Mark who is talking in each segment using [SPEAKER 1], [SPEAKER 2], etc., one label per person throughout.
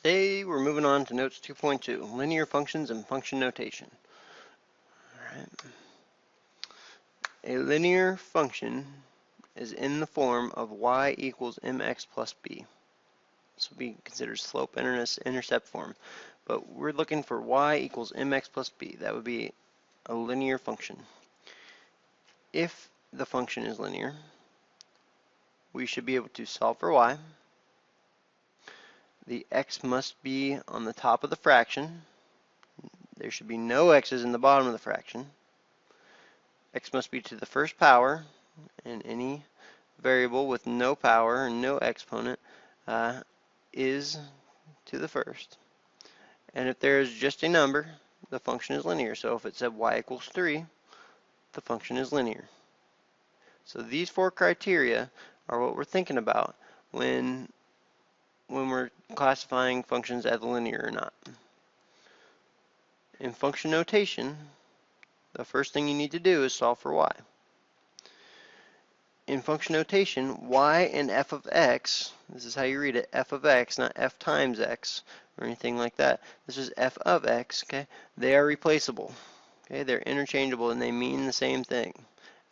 [SPEAKER 1] Today we're moving on to Notes 2.2, Linear Functions and Function Notation. Alright. A linear function is in the form of y equals mx plus b. This would be considered slope intercept form. But we're looking for y equals mx plus b. That would be a linear function. If the function is linear, we should be able to solve for y. The x must be on the top of the fraction. There should be no x's in the bottom of the fraction. X must be to the first power, and any variable with no power and no exponent is to the first. And if there is just a number, the function is linear. So if it said y equals 3, the function is linear. So these four criteria are what we're thinking about when we're classifying functions as linear or not. In function notation, the first thing you need to do is solve for y. In function notation, y and f of x, this is how you read it, f of x, not f times x or anything like that. This is f of x, okay? They are replaceable, okay? They're interchangeable and they mean the same thing.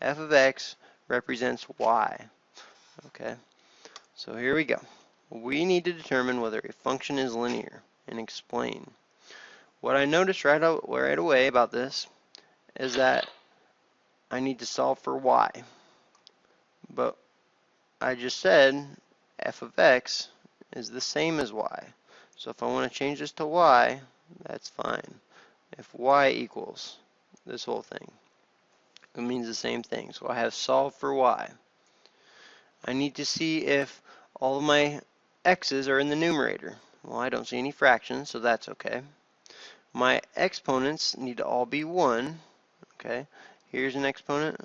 [SPEAKER 1] F of x represents y, okay? So here we go. We need to determine whether a function is linear and explain. What I noticed right away about this is that I need to solve for y. But I just said f of x is the same as y. So if I want to change this to y, that's fine. If y equals this whole thing, it means the same thing. So I have solved for y. I need to see if all of my x's are in the numerator. Well, I don't see any fractions, so that's okay. My exponents need to all be 1. Okay, here's an exponent.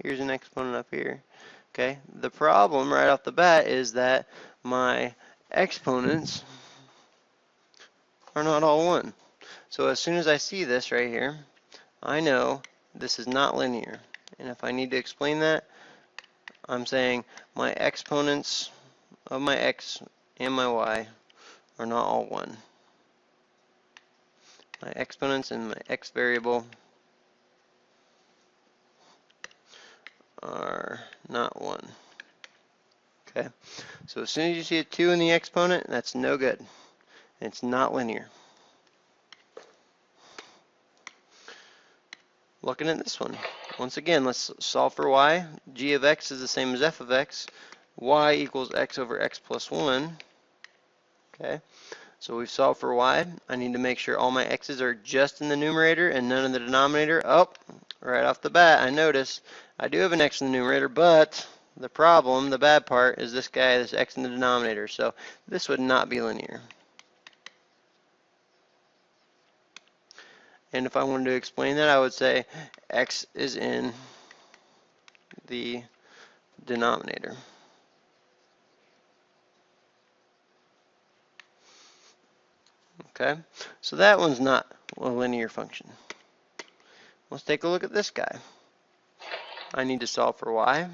[SPEAKER 1] Here's an exponent up here. Okay, the problem right off the bat is that my exponents are not all 1. So as soon as I see this right here, I know this is not linear. And if I need to explain that, I'm saying my exponents of my x and my y are not all 1. My exponents in my x variable are not 1. Okay, so as soon as you see a 2 in the exponent, that's no good. It's not linear. Looking at this one, once again, let's solve for y. G of x is the same as f of x. Y equals x over x plus 1. Okay, so we've solved for y. I need to make sure all my x's are just in the numerator and none in the denominator. Oh, right off the bat, I notice I do have an x in the numerator, but the problem, the bad part, is this guy, this x in the denominator. So this would not be linear. And if I wanted to explain that, I would say x is in the denominator. Okay, so that one's not a linear function. Let's take a look at this guy. I need to solve for y.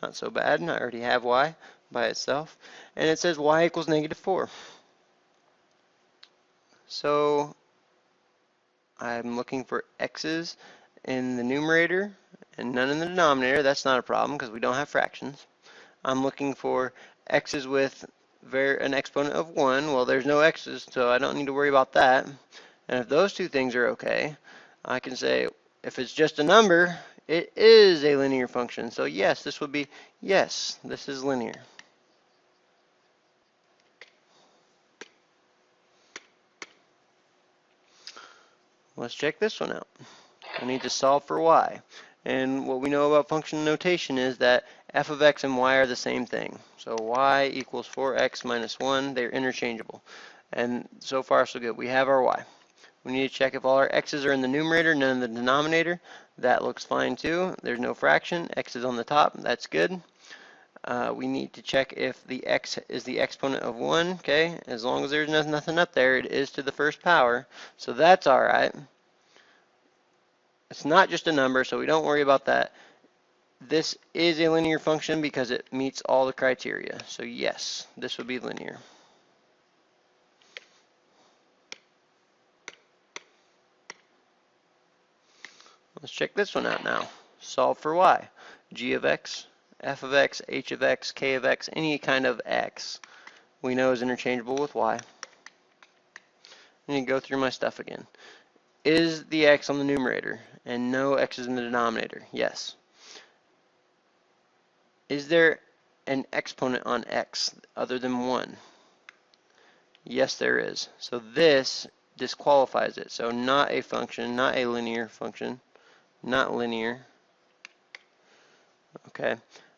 [SPEAKER 1] Not so bad, I already have y by itself. And it says y equals -4. So I'm looking for x's in the numerator and none in the denominator. That's not a problem because we don't have fractions. I'm looking for x's with an exponent of 1. Well, there's no x's, so I don't need to worry about that. And if those two things are okay, I can say if it's just a number, it is a linear function. So yes, this would be, yes, this is linear. Let's check this one out. I need to solve for y. And what we know about function notation is that f of x and y are the same thing. So y equals 4x minus 1. They're interchangeable. And so far, so good. We have our y. We need to check if all our x's are in the numerator, none in the denominator. That looks fine too. There's no fraction. X is on the top. That's good. We need to check if the x is the exponent of 1. Okay, as long as there's nothing up there, it is to the first power. So that's all right. It's not just a number, so we don't worry about that. This is a linear function because it meets all the criteria. So yes, this would be linear. Let's check this one out now. Solve for y. G of x, f of x, h of x, k of x, any kind of x we know is interchangeable with y. I need to go through my stuff again. Is the x on the numerator and no x is in the denominator? Yes. Is there an exponent on x other than 1? Yes, there is. So this disqualifies it. So not a function, not a linear function, not linear. Okay,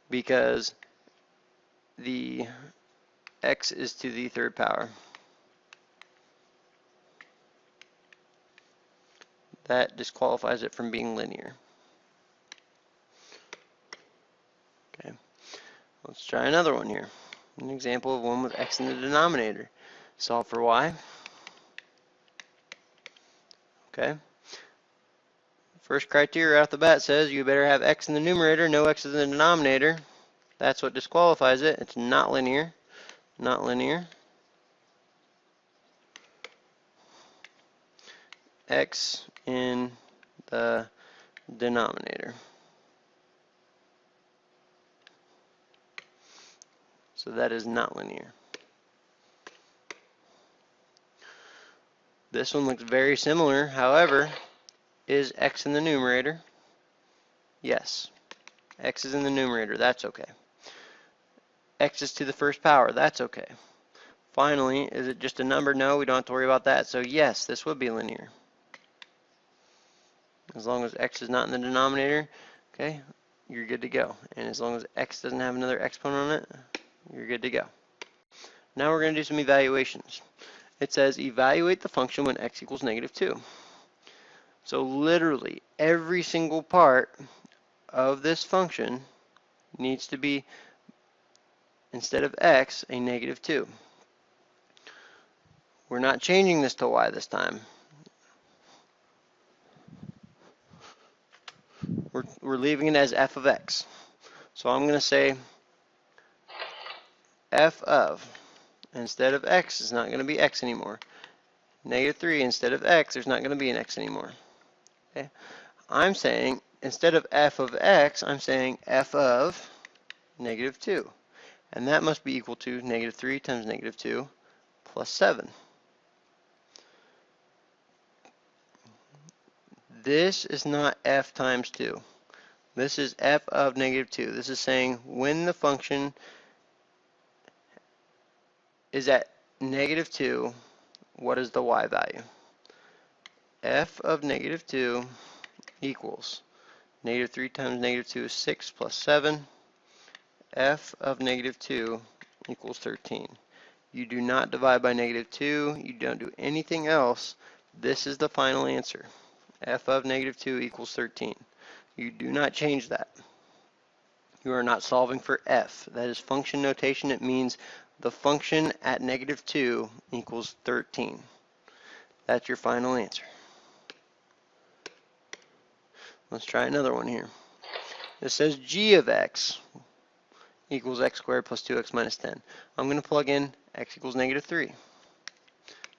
[SPEAKER 1] because the x is to the third power. That disqualifies it from being linear. Okay, let's try another one here. An example of one with x in the denominator. Solve for y. Okay. First criteria off the bat says you better have x in the numerator, no x in the denominator. That's what disqualifies it. It's not linear. Not linear. X in the denominator. So that is not linear. This one looks very similar. However, is x in the numerator? Yes. X is in the numerator. That's okay. X is to the first power. That's okay. Finally, is it just a number? No, we don't have to worry about that. So yes, this would be linear. As long as x is not in the denominator, okay, you're good to go. And as long as x doesn't have another exponent on it, you're good to go. Now we're going to do some evaluations. It says evaluate the function when x equals -2. So literally every single part of this function needs to be, instead of x, a -2. We're not changing this to y this time. We're leaving it as f of x. So I'm going to say f of, instead of x, is not going to be x anymore. -3 instead of x, there's not going to be an x anymore. Okay? I'm saying, instead of f of x, I'm saying f of -2. And that must be equal to -3 times -2 plus 7. This is not f times 2. This is f of -2. This is saying when the function is at -2, what is the y value? F of -2 equals -3 times -2 is 6 plus 7. F of -2 equals 13. You do not divide by -2. You don't do anything else. This is the final answer. F of -2 equals 13. You do not change that. You are not solving for f. That is function notation. It means the function at -2 equals 13. That's your final answer. Let's try another one here. It says g of x equals x squared plus 2x minus 10. I'm going to plug in x equals -3.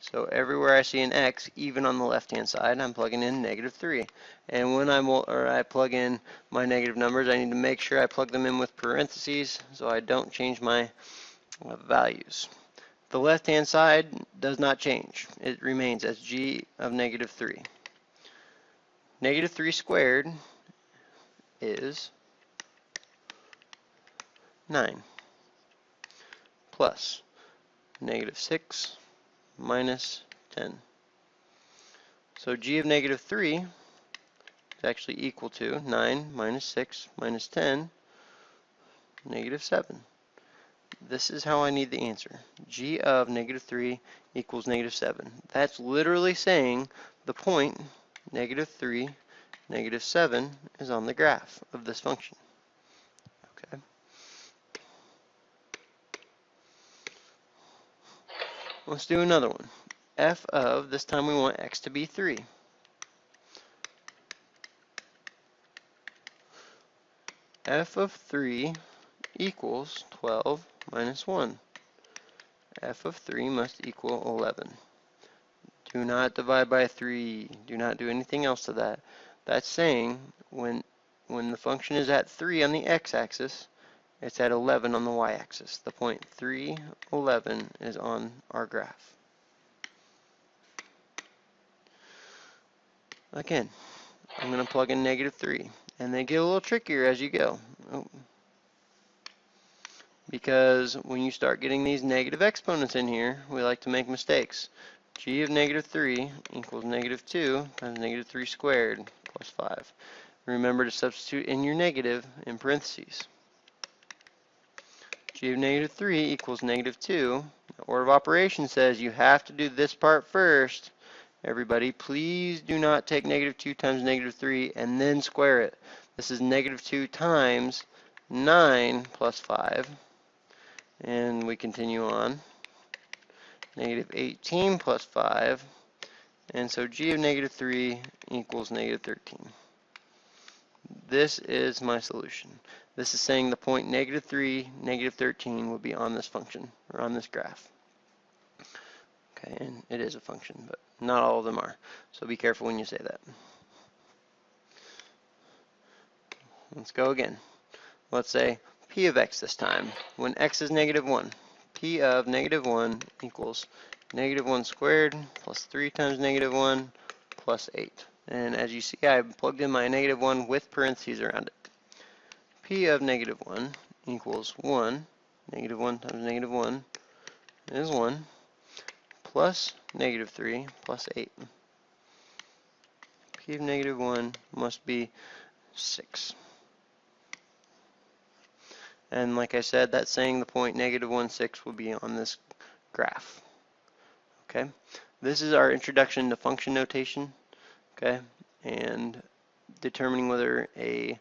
[SPEAKER 1] So everywhere I see an x, even on the left-hand side, I'm plugging in -3. And when I plug in my negative numbers, I need to make sure I plug them in with parentheses so I don't change my values. The left-hand side does not change. It remains as g of -3. -3 squared is 9 plus -6 minus 10. So g of -3 is actually equal to 9 minus 6 minus 10, -7. This is how I need the answer. G of -3 equals -7. That's literally saying the point -3, -7 is on the graph of this function. Okay. Let's do another one. F of, this time we want x to be 3. F of 3 equals 12 minus 1. F of 3 must equal 11. Do not divide by 3. Do not do anything else to that. That's saying when the function is at 3 on the x-axis, it's at 11 on the y-axis. The point 3, 11 is on our graph. Again, I'm going to plug in -3, and they get a little trickier as you go. Because when you start getting these negative exponents in here, we like to make mistakes. G of -3 equals -2 times -3 squared plus 5. Remember to substitute in your negative in parentheses. G of -3 equals -2. The order of operations says you have to do this part first. Everybody, please do not take -2 times -3 and then square it. This is -2 times 9 plus 5. And we continue on. -18 plus 5. And so G of -3 equals -13. This is my solution. This is saying the point -3, -13 will be on this function, or on this graph. Okay, and it is a function, but not all of them are. So be careful when you say that. Let's go again. Let's say P of x this time, when x is -1. P of -1 equals -1 squared plus 3 times -1 plus 8. And as you see, I plugged in my -1 with parentheses around it. P of -1 equals 1. -1 times -1 is 1 plus -3 plus 8. P of -1 must be 6. And like I said, that's saying the point -1, 6 will be on this graph. Okay, this is our introduction to function notation. Okay, and determining whether a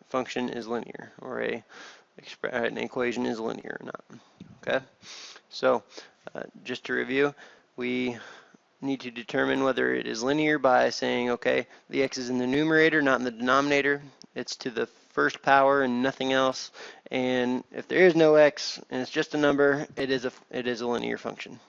[SPEAKER 1] function is linear or an equation is linear or not. Okay, so just to review, we need to determine whether it is linear by saying, okay, the x is in the numerator, not in the denominator. It's to the first power and nothing else. And if there is no x and it's just a number, it is a linear function.